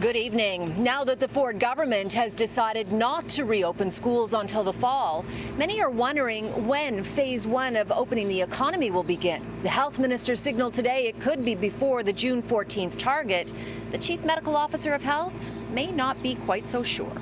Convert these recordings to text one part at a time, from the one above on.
Good evening. Now that the Ford government has decided not to reopen schools until the fall, many are wondering when phase one of opening the economy will begin. The health minister signaled today it could be before the June 14th target. The chief medical officer of health may not be quite so sure.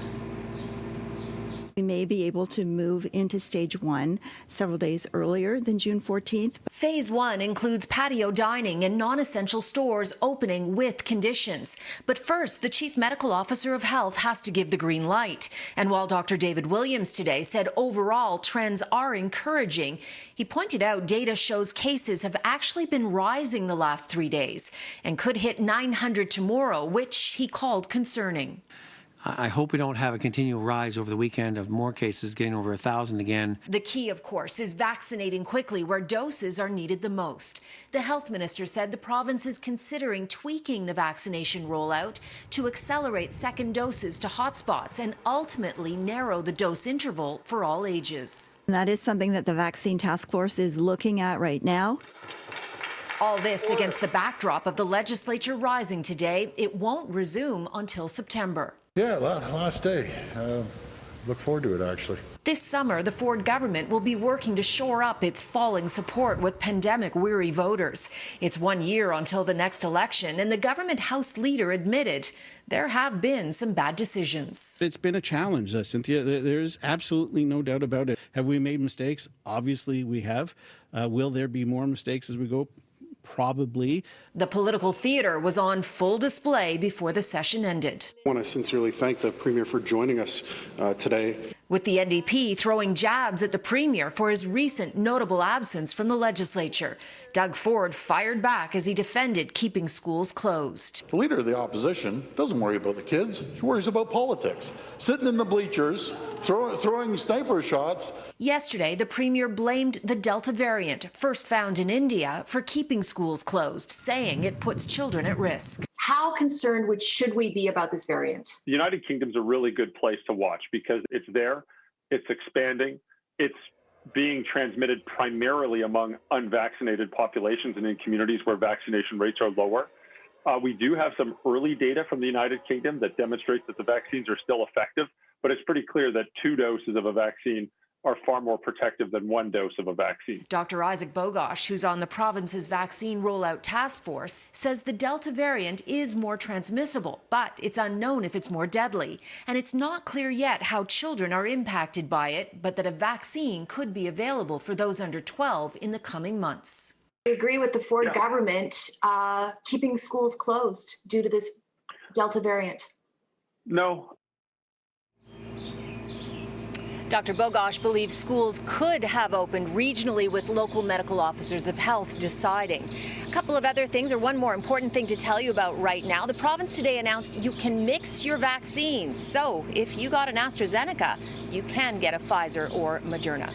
We may be able to move into stage one several days earlier than June 14th. Phase one includes patio dining and non-essential stores opening with conditions. But first, the chief medical officer of health has to give the green light. And while Dr. David Williams today said overall trends are encouraging, he pointed out data shows cases have actually been rising the last 3 days and could hit 900 tomorrow, which he called concerning. I hope we don't have a continual rise over the weekend of more cases getting over 1,000 again. The key, of course, is vaccinating quickly where doses are needed the most. The health minister said the province is considering tweaking the vaccination rollout to accelerate second doses to hotspots and ultimately narrow the dose interval for all ages. And that is something that the vaccine task force is looking at right now. All this against the backdrop of the legislature rising today. It won't resume until September. Yeah, last day. Look forward to it, actually. This summer, the Ford government will be working to shore up its falling support with pandemic-weary voters. It's 1 year until the next election, and the government House leader admitted there have been some bad decisions. It's been a challenge, Cynthia. There's absolutely no doubt about it. Have we made mistakes? Obviously, we have. Will there be more mistakes as we go? Probably. The political theater was on full display before the session ended. I want to sincerely thank the Premier for joining us today. With the NDP throwing jabs at the Premier for his recent notable absence from the legislature. Doug Ford fired back as he defended keeping schools closed. The leader of the opposition doesn't worry about the kids. She worries about politics. Sitting in the bleachers, throwing sniper shots. Yesterday, the Premier blamed the Delta variant, first found in India, for keeping schools closed, saying it puts children at risk. How concerned should we be about this variant? The United Kingdom's a really good place to watch because it's there, it's expanding, it's being transmitted primarily among unvaccinated populations and in communities where vaccination rates are lower. We do have some early data from the United Kingdom that demonstrates that the vaccines are still effective, but it's pretty clear that 2 doses of a vaccine are far more protective than 1 dose of a vaccine. Dr. Isaac Bogosh, who's on the province's vaccine rollout task force, says the Delta variant is more transmissible, but it's unknown if it's more deadly. And it's not clear yet how children are impacted by it, but that a vaccine could be available for those under 12 in the coming months. I agree with the Ford government keeping schools closed due to this Delta variant. No. Dr. Bogosh believes schools could have opened regionally with local medical officers of health deciding. A couple of other things, or one more important thing to tell you about right now. The province today announced you can mix your vaccines. So if you got an AstraZeneca, you can get a Pfizer or Moderna.